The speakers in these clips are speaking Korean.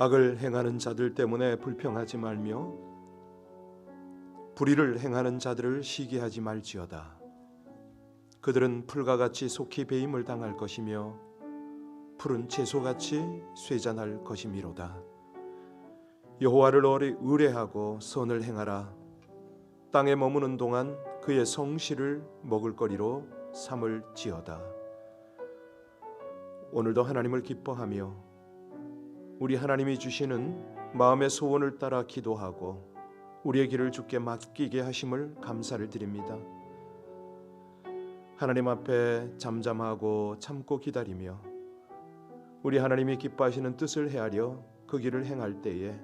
악을 행하는 자들 때문에 불평하지 말며 불의를 행하는 자들을 시기하지 말지어다. 그들은 풀과 같이 속히 배임을 당할 것이며 푸른 채소같이 쇠잔할 것이미로다. 여호와를 의뢰하고 선을 행하라. 땅에 머무는 동안 그의 성실을 먹을거리로 삼을지어다. 오늘도 하나님을 기뻐하며 우리 하나님이 주시는 마음의 소원을 따라 기도하고 우리의 길을 주께 맡기게 하심을 감사를 드립니다. 하나님 앞에 잠잠하고 참고 기다리며 우리 하나님이 기뻐하시는 뜻을 헤아려 그 길을 행할 때에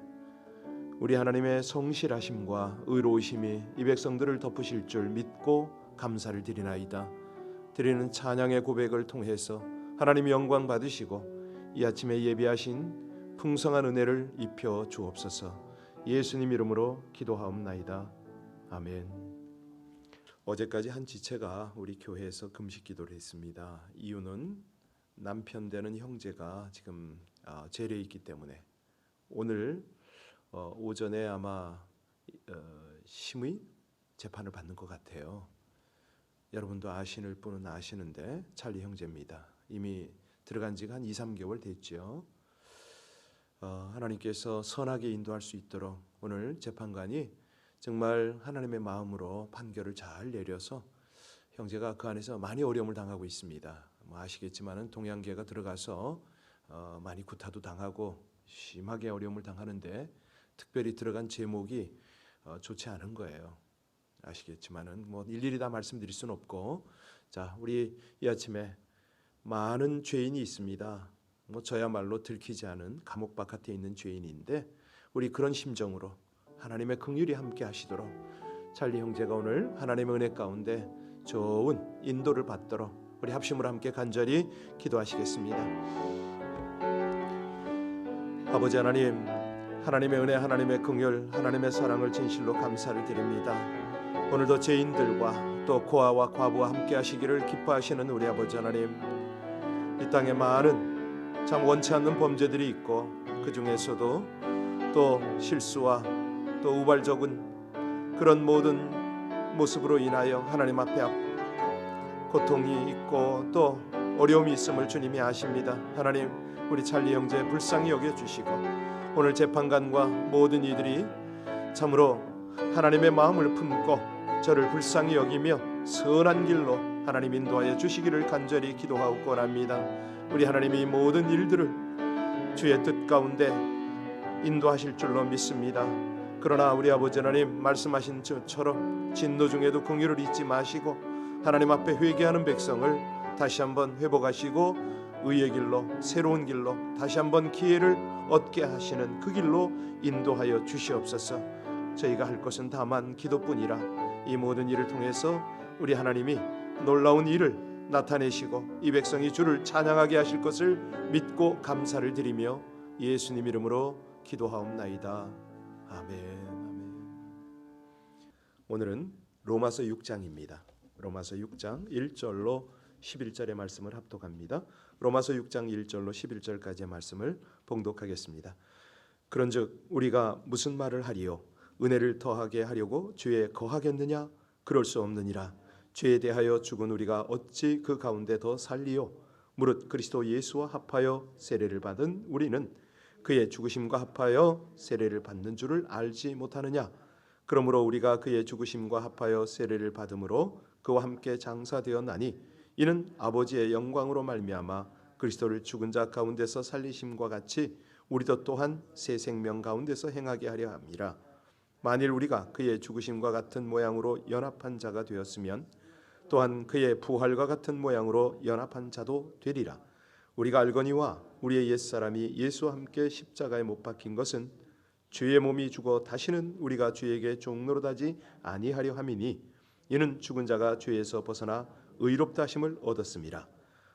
우리 하나님의 성실하심과 의로우심이 이 백성들을 덮으실 줄 믿고 감사를 드리나이다. 드리는 찬양의 고백을 통해서 하나님이 영광 받으시고 이 아침에 예비하신 풍성한 은혜를 입혀 주옵소서. 예수님 이름으로 기도하옵나이다. 아멘. 어제까지 한 지체가 우리 교회에서 금식 기도를 했습니다. 이유는 남편 되는 형제가 지금 재례에 있기 때문에 오늘 오전에 아마 심의 재판을 받는 것 같아요. 여러분도 아시는 분은 아시는데 찰리 형제입니다. 이미 들어간 지가 한 2-3개월 됐죠. 하나님께서 선하게 인도할 수 있도록 오늘 재판관이 정말 하나님의 마음으로 판결을 잘 내려서 형제가 그 안에서 많이 어려움을 당하고 있습니다. 아시겠지만은 동양계가 들어가서 많이 구타도 당하고 심하게 어려움을 당하는데 특별히 들어간 제목이 좋지 않은 거예요. 아시겠지만은 일일이 다 말씀드릴 수는 없고, 자, 우리 이 아침에 많은 죄인이 있습니다. 저야말로 들키지 않은 감옥 바깥에 있는 죄인인데 우리 그런 심정으로 하나님의 긍휼이 함께 하시도록 찰리 형제가 오늘 하나님의 은혜 가운데 좋은 인도를 받도록 우리 합심으로 함께 간절히 기도하시겠습니다. 아버지 하나님, 하나님의 은혜, 하나님의 긍휼, 하나님의 사랑을 진실로 감사를 드립니다. 오늘도 죄인들과 또 고아와 과부와 함께 하시기를 기뻐하시는 우리 아버지 하나님, 이 땅에 많은 참 원치 않는 범죄들이 있고 그 중에서도 또 실수와 또 우발적인 그런 모든 모습으로 인하여 하나님 앞에 고통이 있고 또 어려움이 있음을 주님이 아십니다. 하나님, 우리 찰리 형제 불쌍히 여겨주시고 오늘 재판관과 모든 이들이 참으로 하나님의 마음을 품고 저를 불쌍히 여기며 선한 길로 하나님 인도하여 주시기를 간절히 기도하고 원합니다. 우리 하나님이 모든 일들을 주의 뜻 가운데 인도하실 줄로 믿습니다. 그러나 우리 아버지 하나님, 말씀하신 것처럼 진노 중에도 긍휼을 잊지 마시고 하나님 앞에 회개하는 백성을 다시 한번 회복하시고 의의 길로, 새로운 길로 다시 한번 기회를 얻게 하시는 그 길로 인도하여 주시옵소서. 저희가 할 것은 다만 기도뿐이라 이 모든 일을 통해서 우리 하나님이 놀라운 일을 나타내시고 이 백성이 주를 찬양하게 하실 것을 믿고 감사를 드리며 예수님 이름으로 기도하옵나이다. 아멘. 오늘은 로마서 6장입니다. 로마서 6장 1절로 11절의 말씀을 합독합니다. 로마서 6장 1절로 11절까지의 말씀을 봉독하겠습니다. 그런즉 우리가 무슨 말을 하리요? 은혜를 더하게 하려고 죄에 거하겠느냐? 그럴 수 없느니라. 죄에 대하여 죽은 우리가 어찌 그 가운데 더 살리요? 무릇 그리스도 예수와 합하여 세례를 받은 우리는 그의 죽으심과 합하여 세례를 받는 줄을 알지 못하느냐? 그러므로 우리가 그의 죽으심과 합하여 세례를 받음으로 그와 함께 장사되었나니 이는 아버지의 영광으로 말미암아 그리스도를 죽은 자 가운데서 살리심과 같이 우리도 또한 새 생명 가운데서 행하게 하려 함이라. 만일 우리가 그의 죽으심과 같은 모양으로 연합한 자가 되었으면 또한 그의 부활과 같은 모양으로 연합한 자도 되리라. 우리가 알거니와 우리의 옛사람이 예수와 함께 십자가에 못 박힌 것은 죄의 몸이 죽어 다시는 우리가 죄에게 종노릇하지 아니하려 함이니 이는 죽은 자가 죄에서 벗어나 의롭다 하심을 얻었음이라.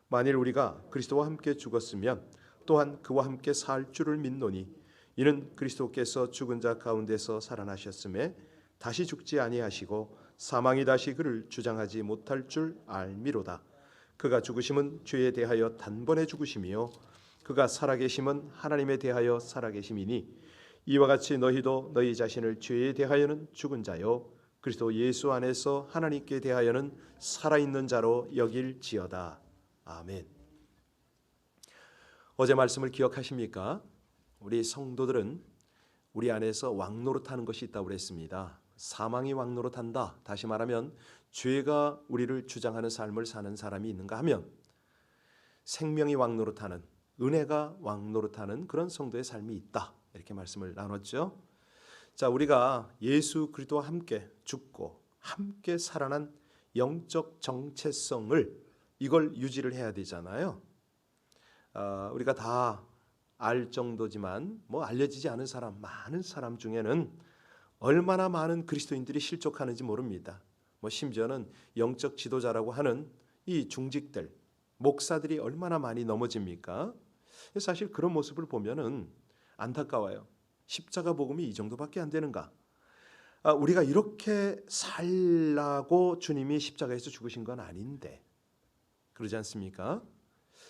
만일 우리가 그리스도와 함께 죽었으면 또한 그와 함께 살 줄을 믿노니 이는 그리스도께서 죽은 자 가운데서 살아나셨음에 다시 죽지 아니하시고 사망이 다시 그를 주장하지 못할 줄 알미로다. 그가 죽으심은 죄에 대하여 단번에 죽으심이요 그가 살아계심은 하나님에 대하여 살아계심이니 이와 같이 너희도 너희 자신을 죄에 대하여는 죽은 자요 그리스도 예수 안에서 하나님께 대하여는 살아있는 자로 여길지어다. 아멘. 어제 말씀을 기억하십니까? 우리 성도들은 우리 안에서 왕노릇하는 것이 있다고 그랬습니다. 사망이 왕노릇한다. 다시 말하면 죄가 우리를 주장하는 삶을 사는 사람이 있는가 하면 생명이 왕노릇하는, 은혜가 왕노릇하는 그런 성도의 삶이 있다. 이렇게 말씀을 나눴죠. 자, 우리가 예수 그리스도와 함께 죽고 함께 살아난 영적 정체성을 이걸 유지를 해야 되잖아요. 우리가 다 알 정도지만 알려지지 않은 사람, 많은 사람 중에는 얼마나 많은 그리스도인들이 실족하는지 모릅니다. 심지어는 영적 지도자라고 하는 이 중직들, 목사들이 얼마나 많이 넘어집니까? 사실 그런 모습을 보면은 안타까워요. 십자가 복음이 이 정도밖에 안 되는가? 우리가 이렇게 살라고 주님이 십자가에서 죽으신 건 아닌데 그러지 않습니까?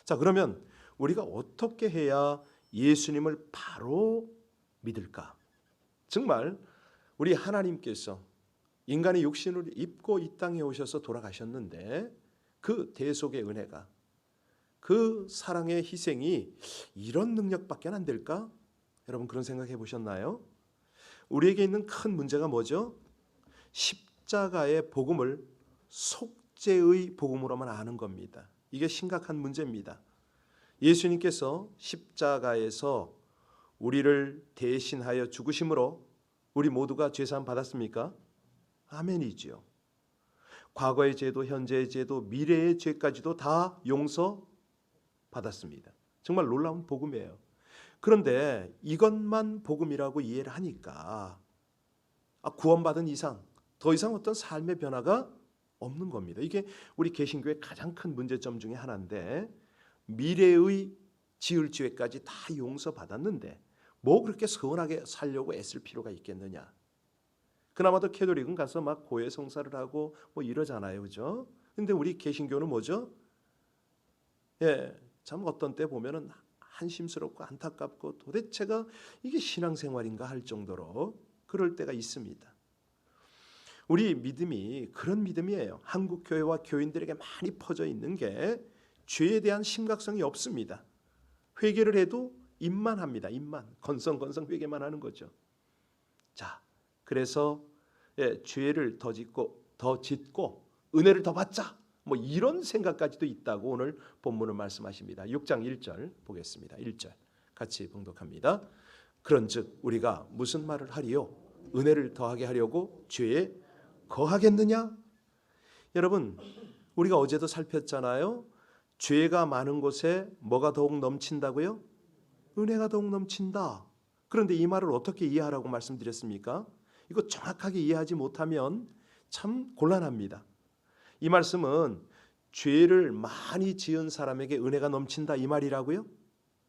자, 그러면 우리가 어떻게 해야 예수님을 바로 믿을까? 정말 우리 하나님께서 인간의 육신을 입고 이 땅에 오셔서 돌아가셨는데 그 대속의 은혜가, 그 사랑의 희생이 이런 능력밖에 안 될까? 여러분 그런 생각해 보셨나요? 우리에게 있는 큰 문제가 뭐죠? 십자가의 복음을 속죄의 복음으로만 아는 겁니다. 이게 심각한 문제입니다. 예수님께서 십자가에서 우리를 대신하여 죽으심으로 우리 모두가 죄사함 받았습니까? 아멘이지요. 과거의 죄도 현재의 죄도 미래의 죄까지도 다 용서 받았습니다. 정말 놀라운 복음이에요. 그런데 이것만 복음이라고 이해를 하니까 구원받은 이상 더 이상 어떤 삶의 변화가 없는 겁니다. 이게 우리 개신교의 가장 큰 문제점 중에 하나인데 미래의 지을 죄까지 다 용서받았는데 그렇게 서운하게 살려고 애쓸 필요가 있겠느냐. 그나마도 캐톨릭은 가서 막 고해성사를 하고 이러잖아요. 그죠? 근데 우리 개신교는 뭐죠? 참 어떤 때 보면은 한심스럽고 안타깝고 도대체가 이게 신앙생활인가 할 정도로 그럴 때가 있습니다. 우리 믿음이 그런 믿음이에요. 한국 교회와 교인들에게 많이 퍼져 있는 게 죄에 대한 심각성이 없습니다. 회개를 해도 입만 합니다. 입만 건성건성 회개만 하는 거죠. 자, 그래서 죄를 더 짓고 은혜를 더 받자. 이런 생각까지도 있다고 오늘 본문은 말씀하십니다. 6장 1절 보겠습니다. 1절 같이 봉독합니다. 그런즉 우리가 무슨 말을 하리요? 은혜를 더하게 하려고 죄에 거하겠느냐? 여러분 우리가 어제도 살폈잖아요. 죄가 많은 곳에 뭐가 더욱 넘친다고요? 은혜가 더욱 넘친다. 그런데 이 말을 어떻게 이해하라고 말씀드렸습니까? 이거 정확하게 이해하지 못하면 참 곤란합니다. 이 말씀은 죄를 많이 지은 사람에게 은혜가 넘친다 이 말이라고요?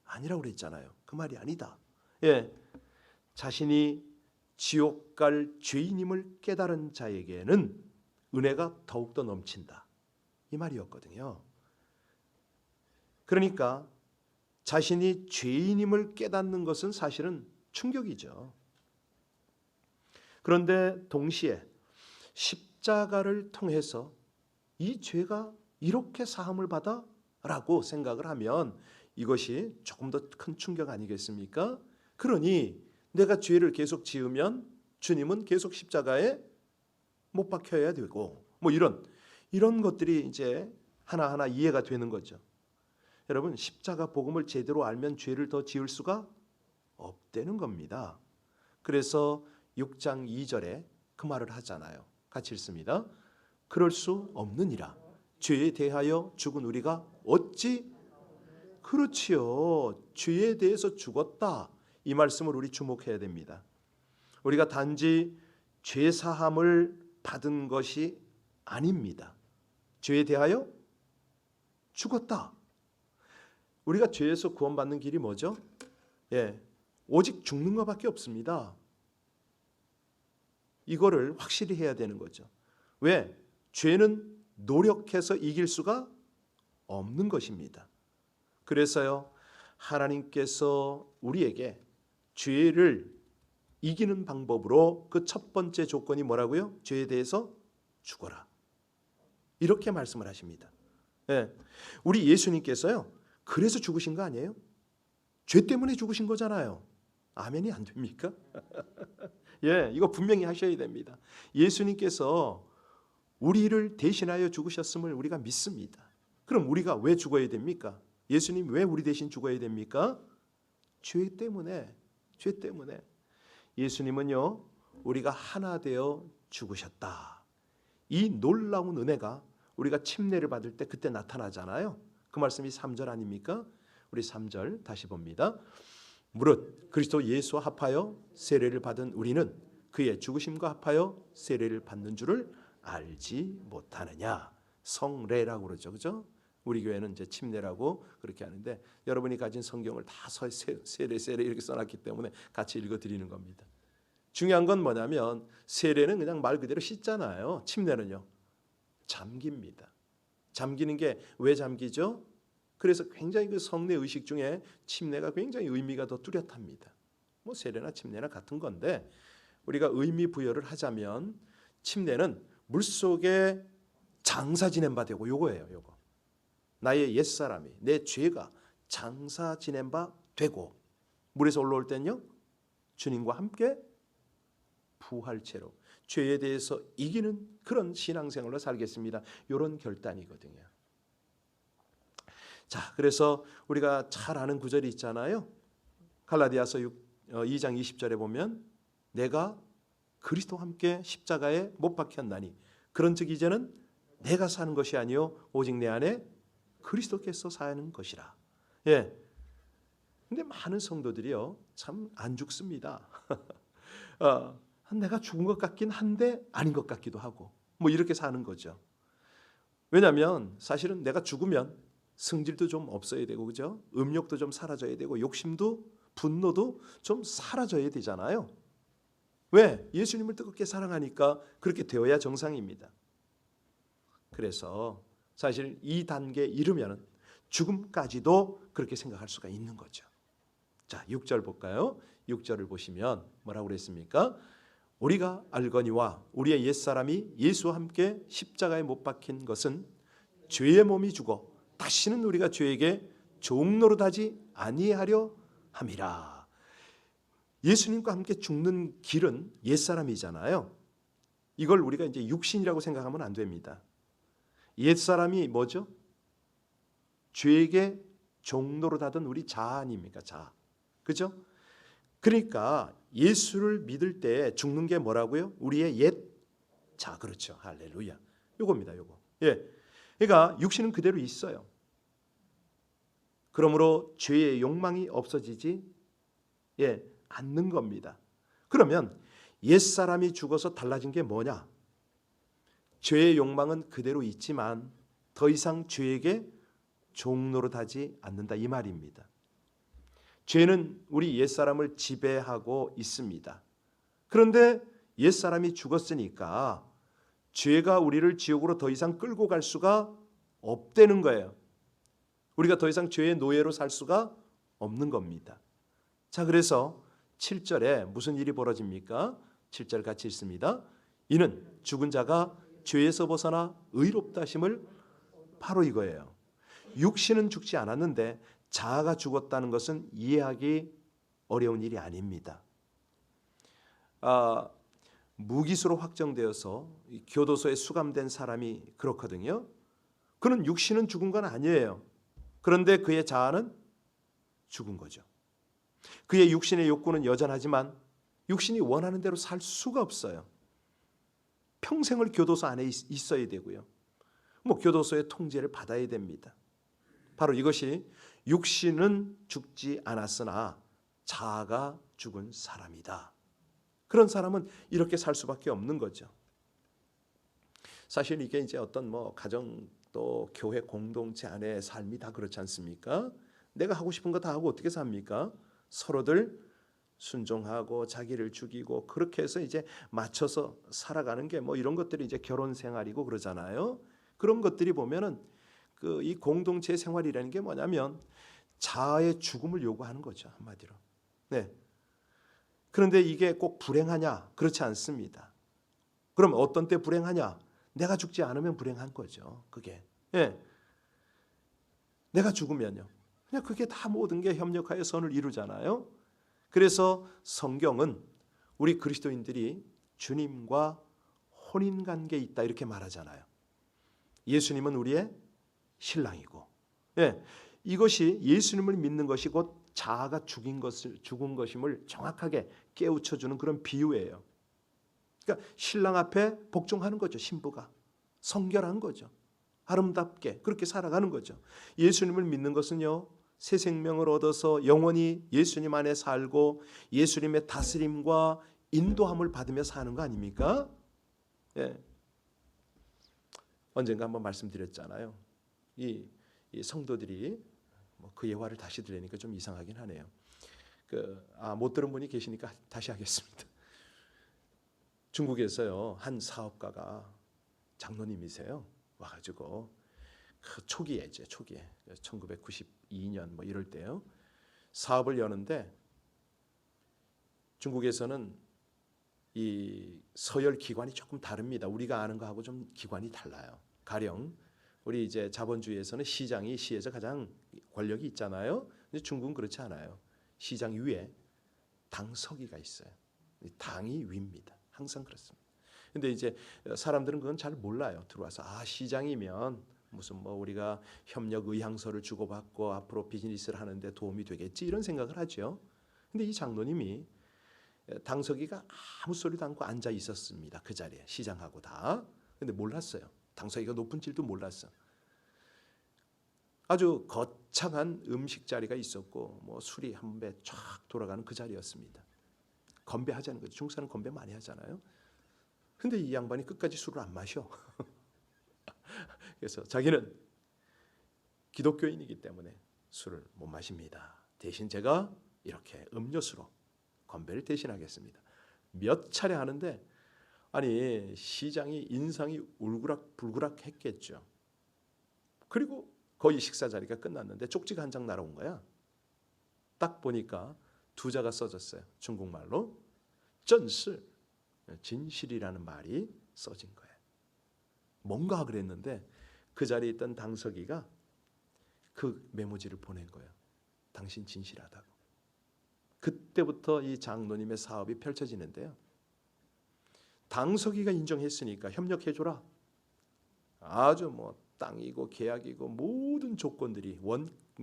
아니라고 그랬잖아요. 그 말이 아니다. 자신이 지옥 갈 죄인임을 깨달은 자에게는 은혜가 더욱더 넘친다 이 말이었거든요. 그러니까 자신이 죄인임을 깨닫는 것은 사실은 충격이죠. 그런데 동시에 십자가를 통해서 이 죄가 이렇게 사함을 받아? 라고 생각을 하면 이것이 조금 더 큰 충격 아니겠습니까? 그러니 내가 죄를 계속 지으면 주님은 계속 십자가에 못 박혀야 되고 이런 것들이 이제 하나하나 이해가 되는 거죠. 여러분 십자가 복음을 제대로 알면 죄를 더 지을 수가 없다는 겁니다. 그래서 6장 2절에 그 말을 하잖아요. 같이 읽습니다. 그럴 수 없느니라. 죄에 대하여 죽은 우리가 어찌 그렇지요. 죄에 대해서 죽었다. 이 말씀을 우리 주목해야 됩니다. 우리가 단지 죄 사함을 받은 것이 아닙니다. 죄에 대하여 죽었다. 우리가 죄에서 구원받는 길이 뭐죠? 오직 죽는 것밖에 없습니다. 이거를 확실히 해야 되는 거죠. 왜? 죄는 노력해서 이길 수가 없는 것입니다. 그래서요 하나님께서 우리에게 죄를 이기는 방법으로 그 첫 번째 조건이 뭐라고요? 죄에 대해서 죽어라. 이렇게 말씀을 하십니다. 예. 우리 예수님께서요, 그래서 죽으신 거 아니에요? 죄 때문에 죽으신 거잖아요. 아멘이 안 됩니까? 예, 이거 분명히 하셔야 됩니다. 예수님께서 우리를 대신하여 죽으셨음을 우리가 믿습니다. 그럼 우리가 왜 죽어야 됩니까? 예수님 왜 우리 대신 죽어야 됩니까? 죄 때문에. 죄 때문에. 예수님은요, 우리가 하나 되어 죽으셨다. 이 놀라운 은혜가 우리가 침례를 받을 때 그때 나타나잖아요. 그 말씀이 3절 아닙니까? 우리 3절 다시 봅니다. 무릇 그리스도 예수와 합하여 세례를 받은 우리는 그의 죽으심과 합하여 세례를 받는 줄을 알지 못하느냐. 성례라고 그러죠. 그죠? 우리 교회는 이제 침례라고 그렇게 하는데 여러분이 가진 성경을 다 세례 이렇게 써놨기 때문에 같이 읽어드리는 겁니다. 중요한 건 뭐냐면 세례는 그냥 말 그대로 씻잖아요. 침례는요, 잠깁니다. 잠기는 게 왜 잠기죠? 그래서 굉장히 그 성례 의식 중에 침례가 굉장히 의미가 더 뚜렷합니다. 뭐 세례나 침례나 같은 건데 우리가 의미 부여를 하자면 침례는 물속에 장사 지낸 바 되고 요거예요. 요거. 나의 옛사람이 내 죄가 장사 지낸 바 되고 물에서 올라올 때는요, 주님과 함께 부활체로 죄에 대해서 이기는 그런 신앙생활로 살겠습니다. 이런 결단이거든요. 자, 그래서 우리가 잘 아는 구절이 있잖아요. 갈라디아서 2장 20절에 보면 내가 그리스도와 함께 십자가에 못 박혔나니 그런즉 이제는 내가 사는 것이 아니요 오직 내 안에 그리스도께서 사는 것이라. 예. 근데 많은 성도들이요, 참 안 죽습니다. 내가 죽은 것 같긴 한데 아닌 것 같기도 하고 뭐 이렇게 사는 거죠. 왜냐하면 사실은 내가 죽으면 승질도 좀 없어야 되고, 그죠? 음욕도 좀 사라져야 되고, 욕심도 분노도 좀 사라져야 되잖아요. 왜? 예수님을 뜨겁게 사랑하니까 그렇게 되어야 정상입니다. 그래서 사실 이 단계에 이르면 죽음까지도 그렇게 생각할 수가 있는 거죠. 자, 6절 볼까요? 6절을 보시면 뭐라고 그랬습니까? 우리가 알거니와 우리의 옛사람이 예수와 함께 십자가에 못 박힌 것은 죄의 몸이 죽어 다시는 우리가 죄에게 종노릇하지 아니하려 함이라. 예수님과 함께 죽는 길은 옛사람이잖아요. 이걸 우리가 이제 육신이라고 생각하면 안 됩니다. 옛사람이 뭐죠? 죄에게 종노릇하던 우리 자 아닙니까? 자. 그죠? 그러니까 예수를 믿을 때 죽는 게 뭐라고요? 우리의 옛 자. 그렇죠. 할렐루야. 요겁니다. 요거. 예. 그러니까 육신은 그대로 있어요. 그러므로 죄의 욕망이 없어지지 않는 겁니다. 그러면 옛사람이 죽어서 달라진 게 뭐냐? 죄의 욕망은 그대로 있지만 더 이상 죄에게 종노릇하지 않는다, 이 말입니다. 죄는 우리 옛사람을 지배하고 있습니다. 그런데 옛사람이 죽었으니까 죄가 우리를 지옥으로 더 이상 끌고 갈 수가 없다는 거예요. 우리가 더 이상 죄의 노예로 살 수가 없는 겁니다. 자, 그래서 7절에 무슨 일이 벌어집니까? 7절 같이 읽습니다. 이는 죽은 자가 죄에서 벗어나 의롭다 하심을, 바로 이거예요. 육신은 죽지 않았는데 자아가 죽었다는 것은 이해하기 어려운 일이 아닙니다. 무기수로 확정되어서 교도소에 수감된 사람이 그렇거든요. 그는 육신은 죽은 건 아니에요. 그런데 그의 자아는 죽은 거죠. 그의 육신의 욕구는 여전하지만 육신이 원하는 대로 살 수가 없어요. 평생을 교도소 안에 있어야 되고요. 뭐 교도소의 통제를 받아야 됩니다. 바로 이것이 육신은 죽지 않았으나 자아가 죽은 사람이다. 그런 사람은 이렇게 살 수밖에 없는 거죠. 사실 이게 이제 어떤 뭐 가정 또 교회 공동체 안의 삶이 다 그렇지 않습니까? 내가 하고 싶은 거 다 하고 어떻게 삽니까? 서로들 순종하고 자기를 죽이고 그렇게 해서 이제 맞춰서 살아가는 게 뭐 이런 것들이 이제 결혼 생활이고 그러잖아요. 그런 것들이 보면은 이 공동체 생활이라는 게 뭐냐면 자아의 죽음을 요구하는 거죠. 한마디로. 네. 그런데 이게 꼭 불행하냐? 그렇지 않습니다. 그럼 어떤 때 불행하냐? 내가 죽지 않으면 불행한 거죠. 그게. 예. 내가 죽으면요. 그냥 그게 다 모든 게 협력하여 선을 이루잖아요. 그래서 성경은 우리 그리스도인들이 주님과 혼인 관계에 있다 이렇게 말하잖아요. 예수님은 우리의 신랑이고, 예, 이것이 예수님을 믿는 것이 곧 자아가 죽은 것임을 정확하게 깨우쳐 주는 그런 비유예요. 그러니까 신랑 앞에 복종하는 거죠. 신부가 성결한 거죠. 아름답게 그렇게 살아가는 거죠. 예수님을 믿는 것은요, 새 생명을 얻어서 영원히 예수님 안에 살고 예수님의 다스림과 인도함을 받으며 사는 거 아닙니까? 예. 언젠가 한번 말씀드렸잖아요. 이 성도들이 그 예화를 다시 들으니까 좀 이상하긴 하네요. 못 들은 분이 계시니까 다시 하겠습니다. 중국에서요, 한 사업가가 장로님이세요. 와가지고 그 초기에 1992년 뭐 이럴 때요, 사업을 여는데 중국에서는 이 서열 기관이 조금 다릅니다. 우리가 아는 거하고 좀 기관이 달라요. 가령 우리 이제 자본주의에서는 시장이 시에서 가장 권력이 있잖아요. 근데 중국은 그렇지 않아요. 시장 위에 당서기가 있어요. 당이 위입니다. 항상 그렇습니다. 근데 이제 사람들은 그건 잘 몰라요. 들어와서 시장이면 무슨 뭐 우리가 협력 의향서를 주고받고 앞으로 비즈니스를 하는데 도움이 되겠지 이런 생각을 하죠. 근데 이 장로님이 당서기가 아무 소리도 않고 앉아 있었습니다. 그 자리에 시장하고 다. 근데 몰랐어요. 당서기가 높은 줄도 몰랐어. 아주 거창한 음식 자리가 있었고 뭐 술이 한 배 쫙 돌아가는 그 자리였습니다. 건배하자는 거죠. 중국 사람 건배 많이 하잖아요. 근데 이 양반이 끝까지 술을 안 마셔. 그래서 자기는 기독교인이기 때문에 술을 못 마십니다. 대신 제가 이렇게 음료수로 건배를 대신하겠습니다. 몇 차례 하는데 아니 시장이 인상이 울그락불그락 했겠죠. 그리고 거의 식사 자리가 끝났는데 쪽지가 한 장 날아온 거야. 딱 보니까 두 자가 써졌어요. 중국말로 真是 진실이라는 말이 써진 거예요. 뭔가 그랬는데 그 자리에 있던 당서기가 그 메모지를 보낸 거예요. 당신 진실하다고. 그때부터 이 장로님의 사업이 펼쳐지는데요. 당서기가 인정했으니까 협력해줘라. 아주 뭐 땅이고 계약이고 모든 조건들이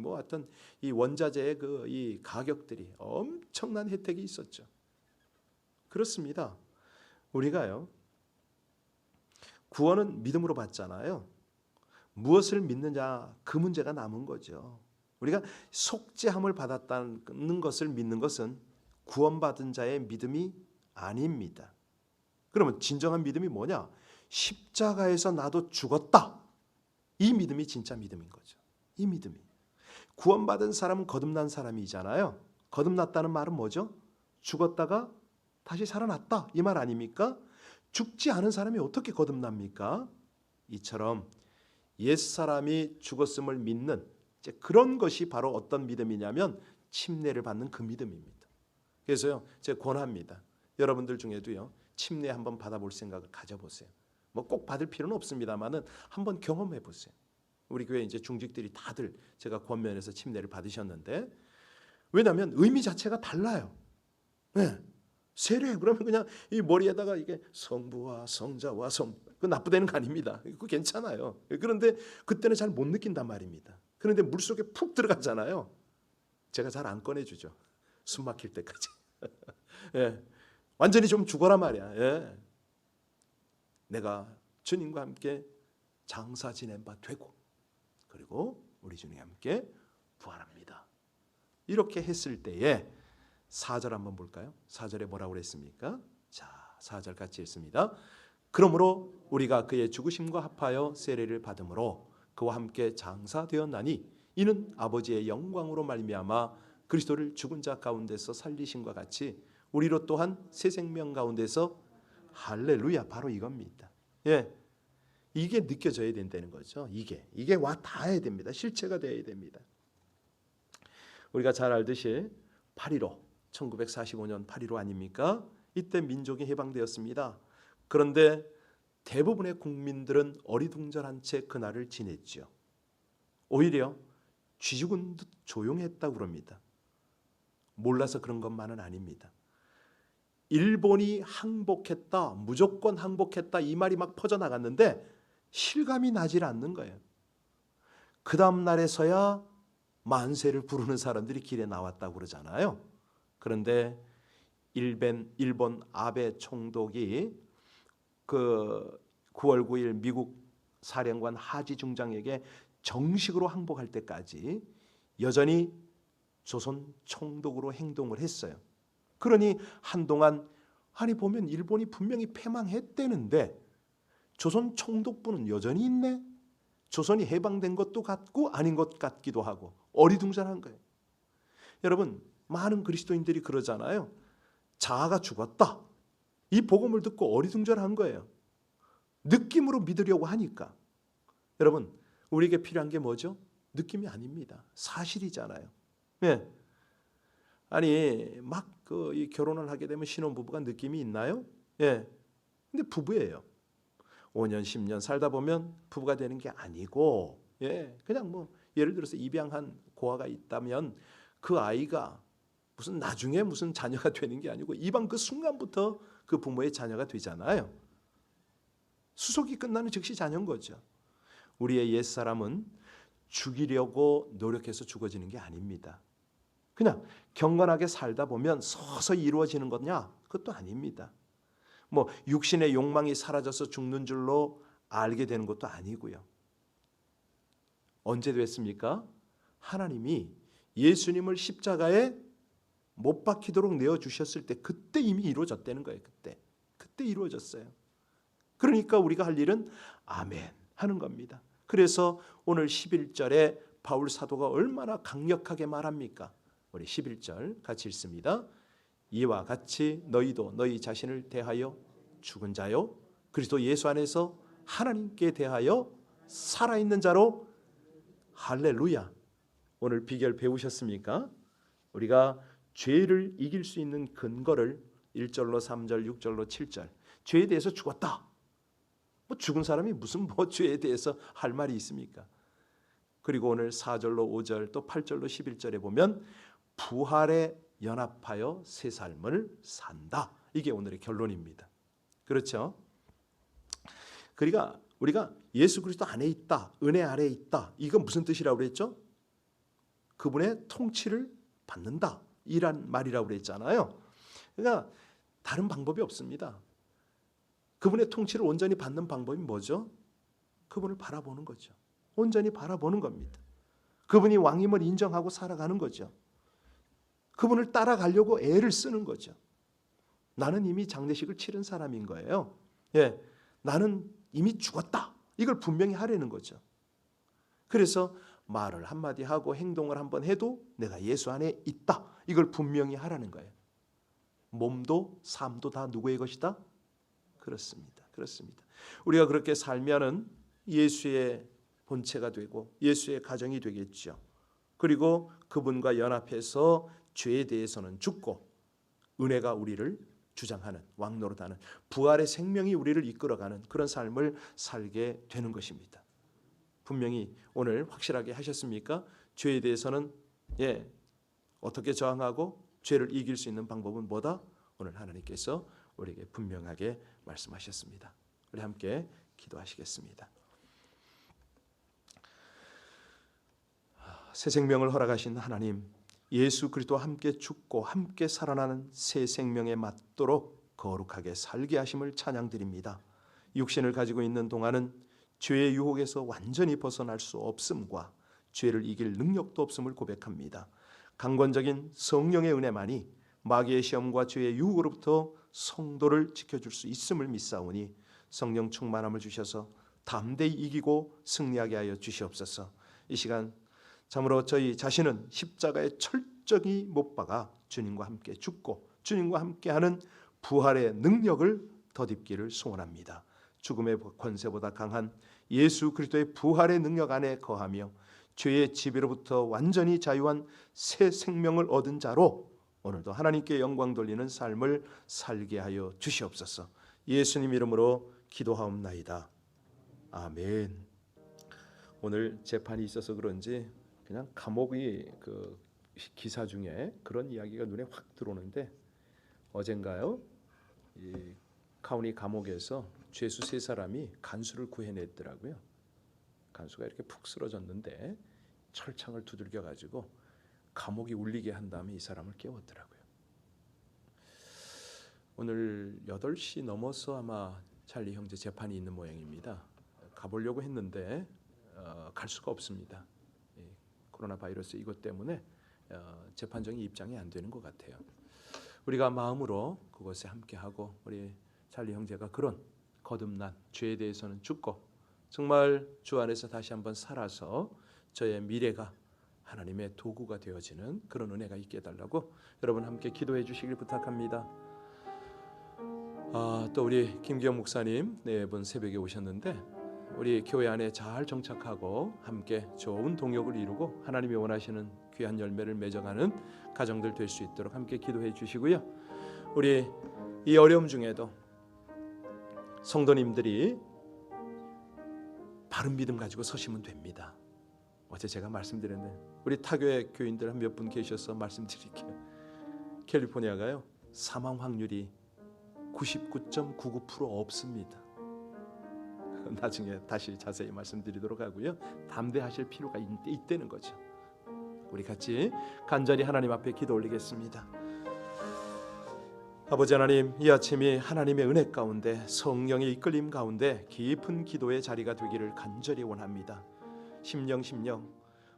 어떤 이 원자재의 이 가격들이 엄청난 혜택이 있었죠. 그렇습니다. 우리가요, 구원은 믿음으로 받잖아요. 무엇을 믿느냐 그 문제가 남은 거죠. 우리가 속죄함을 받았다는 것을 믿는 것은 구원받은 자의 믿음이 아닙니다. 그러면 진정한 믿음이 뭐냐? 십자가에서 나도 죽었다. 이 믿음이 진짜 믿음인 거죠. 이 믿음이. 구원받은 사람은 거듭난 사람이잖아요. 거듭났다는 말은 뭐죠? 죽었다가 다시 살아났다. 이 말 아닙니까? 죽지 않은 사람이 어떻게 거듭납니까? 이처럼 옛사람이 죽었음을 믿는 그런 것이 바로 어떤 믿음이냐면 침례를 받는 그 믿음입니다. 그래서요, 제가 권합니다. 여러분들 중에도요, 침례 한번 받아볼 생각을 가져보세요. 뭐 꼭 받을 필요는 없습니다만은 한번 경험해 보세요. 우리 교회 이제 중직들이 다들 제가 권면해서 침례를 받으셨는데, 왜냐하면 의미 자체가 달라요. 네. 세례 그러면 그냥 이 머리에다가 이게 성부와 성자와 그 나쁘다는 거 아닙니다. 그거 괜찮아요. 그런데 그때는 잘 못 느낀단 말입니다. 그런데 물속에 푹 들어가잖아요. 제가 잘 안 꺼내주죠. 숨 막힐 때까지. 예. 완전히 좀 죽어라 말이야. 예. 내가 주님과 함께 장사 지낸 바 되고 그리고 우리 주님과 함께 부활합니다. 이렇게 했을 때에 4절 한번 볼까요? 4절에 뭐라고 그랬습니까? 자, 4절 같이 읽습니다. 그러므로 우리가 그의 죽으심과 합하여 세례를 받음으로 그와 함께 장사되었나니 이는 아버지의 영광으로 말미암아 그리스도를 죽은 자 가운데서 살리심과 같이 우리로 또한 새 생명 가운데서 할렐루야, 바로 이겁니다. 예, 이게 느껴져야 된다는 거죠. 이게 와 닿아야 됩니다. 실체가 되어야 됩니다. 우리가 잘 알듯이 8.15 1945년 8.15 아닙니까? 이때 민족이 해방되었습니다. 그런데 대부분의 국민들은 어리둥절한 채 그날을 지냈죠. 오히려 쥐죽은 듯 조용했다고 그럽니다. 몰라서 그런 것만은 아닙니다. 일본이 항복했다, 무조건 항복했다 이 말이 막 퍼져나갔는데 실감이 나질 않는 거예요. 그 다음 날에서야 만세를 부르는 사람들이 길에 나왔다고 그러잖아요. 그런데 일본 아베 총독이 그 9월 9일 미국 사령관 하지 중장에게 정식으로 항복할 때까지 여전히 조선 총독으로 행동을 했어요. 그러니 한동안 아니 보면 일본이 분명히 패망했대는데 조선 총독부는 여전히 있네. 조선이 해방된 것도 같고 아닌 것 같기도 하고 어리둥절한 거예요. 여러분 많은 그리스도인들이 그러잖아요. 자아가 죽었다. 이 복음을 듣고 어리둥절한 거예요. 느낌으로 믿으려고 하니까. 여러분 우리에게 필요한 게 뭐죠? 느낌이 아닙니다. 사실이잖아요. 예. 아니 막 이 결혼을 하게 되면 신혼부부가 느낌이 있나요? 예. 근데 부부예요. 5년 10년 살다 보면 부부가 되는 게 아니고 예. 그냥 뭐 예를 들어서 입양한 고아가 있다면 그 아이가 무슨 나중에 무슨 자녀가 되는 게 아니고 입양 그 순간부터 그 부모의 자녀가 되잖아요. 수속이 끝나는 즉시 자녀인 거죠. 우리의 옛사람은 죽이려고 노력해서 죽어지는 게 아닙니다. 그냥 경건하게 살다 보면 서서히 이루어지는 거냐? 그것도 아닙니다. 뭐 육신의 욕망이 사라져서 죽는 줄로 알게 되는 것도 아니고요. 언제 됐습니까? 하나님이 예수님을 십자가에 못 박히도록 내어주셨을 때 그때 이미 이루어졌다는 거예요. 그때 이루어졌어요. 그러니까 우리가 할 일은 아멘 하는 겁니다. 그래서 오늘 11절에 바울 사도가 얼마나 강력하게 말합니까? 우리 11절 같이 읽습니다. 이와 같이 너희도 너희 자신을 대하여 죽은 자요 그리스도 예수 안에서 하나님께 대하여 살아있는 자로 할렐루야. 오늘 비결 배우셨습니까? 우리가 죄를 이길 수 있는 근거를 1절로 3절 6절로 7절 죄에 대해서 죽었다. 뭐 죽은 사람이 무슨 뭐 죄에 대해서 할 말이 있습니까? 그리고 오늘 4절로 5절 또 8절로 11절에 보면 부활에 연합하여 새 삶을 산다. 이게 오늘의 결론입니다. 그렇죠? 그러니까 우리가 예수 그리스도 안에 있다. 은혜 아래에 있다. 이건 무슨 뜻이라고 그랬죠? 그분의 통치를 받는다. 이란 말이라고 그랬잖아요. 그러니까 다른 방법이 없습니다. 그분의 통치를 온전히 받는 방법이 뭐죠? 그분을 바라보는 거죠. 온전히 바라보는 겁니다. 그분이 왕임을 인정하고 살아가는 거죠. 그분을 따라가려고 애를 쓰는 거죠. 나는 이미 장례식을 치른 사람인 거예요. 예, 나는 이미 죽었다. 이걸 분명히 하려는 거죠. 그래서 말을 한마디 하고 행동을 한번 해도 내가 예수 안에 있다. 이걸 분명히 하라는 거예요. 몸도 삶도 다 누구의 것이다? 그렇습니다. 그렇습니다. 우리가 그렇게 살면은 예수의 본체가 되고 예수의 가정이 되겠죠. 그리고 그분과 연합해서 죄에 대해서는 죽고 은혜가 우리를 주장하는 왕노릇하는 부활의 생명이 우리를 이끌어가는 그런 삶을 살게 되는 것입니다. 분명히 오늘 확실하게 하셨습니까? 죄에 대해서는 어떻게 저항하고 죄를 이길 수 있는 방법은 뭐다? 오늘 하나님께서 우리에게 분명하게 말씀하셨습니다. 우리 함께 기도하시겠습니다. 새 생명을 허락하신 하나님, 예수 그리스도와 함께 죽고 함께 살아나는 새 생명에 맞도록 거룩하게 살게 하심을 찬양드립니다. 육신을 가지고 있는 동안은 죄의 유혹에서 완전히 벗어날 수 없음과 죄를 이길 능력도 없음을 고백합니다. 강권적인 성령의 은혜만이 마귀의 시험과 죄의 유혹으로부터 성도를 지켜줄 수 있음을 믿사오니 성령 충만함을 주셔서 담대히 이기고 승리하게 하여 주시옵소서. 이 시간 참으로 저희 자신은 십자가에 철저히 못 박아 주님과 함께 죽고 주님과 함께하는 부활의 능력을 덧입기를 소원합니다. 죽음의 권세보다 강한 예수 그리스도의 부활의 능력 안에 거하며 죄의 지배로부터 완전히 자유한 새 생명을 얻은 자로 오늘도 하나님께 영광 돌리는 삶을 살게 하여 주시옵소서. 예수님 이름으로 기도하옵나이다. 아멘. 오늘 재판이 있어서 그런지 그냥 감옥이 그 기사 중에 그런 이야기가 눈에 확 들어오는데, 어젠가요 이 카우니 감옥에서 죄수 3사람이 간수를 구해냈더라고요. 간수가 이렇게 푹 쓰러졌는데 철창을 두들겨 가지고 감옥이 울리게 한 다음에 이 사람을 깨웠더라고요. 오늘 8시 넘어서 아마 찰리 형제 재판이 있는 모양입니다. 가보려고 했는데 갈 수가 없습니다. 코로나 바이러스 이것 때문에 재판정이 입장이 안 되는 것 같아요. 우리가 마음으로 그것에 함께하고 우리 찰리 형제가 그런 거듭난 죄에 대해서는 죽고 정말 주 안에서 다시 한번 살아서 저의 미래가 하나님의 도구가 되어지는 그런 은혜가 있게 해달라고 여러분 함께 기도해 주시길 부탁합니다. 또 우리 김기영 목사님 4분 새벽에 오셨는데 우리 교회 안에 잘 정착하고 함께 좋은 동역을 이루고 하나님이 원하시는 귀한 열매를 맺어가는 가정들 될 수 있도록 함께 기도해 주시고요. 우리 이 어려움 중에도 성도님들이 바른 믿음 가지고 서시면 됩니다. 어제 제가 말씀드렸는데 우리 타교회 교인들 한 몇 분 계셔서 말씀드릴게요. 캘리포니아가요 사망 확률이 99.99% 없습니다. 나중에 다시 자세히 말씀드리도록 하고요. 담대하실 필요가 있다는 거죠. 우리 같이 간절히 하나님 앞에 기도 올리겠습니다. 아버지 하나님, 이 아침이 하나님의 은혜 가운데 성령의 이끌림 가운데 깊은 기도의 자리가 되기를 간절히 원합니다. 심령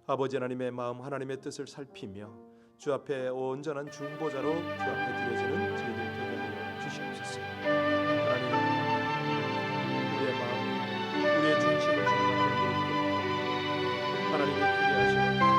아버지 하나님의 마음, 하나님의 뜻을 살피며 주 앞에 온전한 중보자로 주 앞에 드려지는 저희들 되게 하여 주시옵소서. 하나님, 우리의 마음, 우리의 중심을 주님 앞에 놓고 하나님이 기대하시는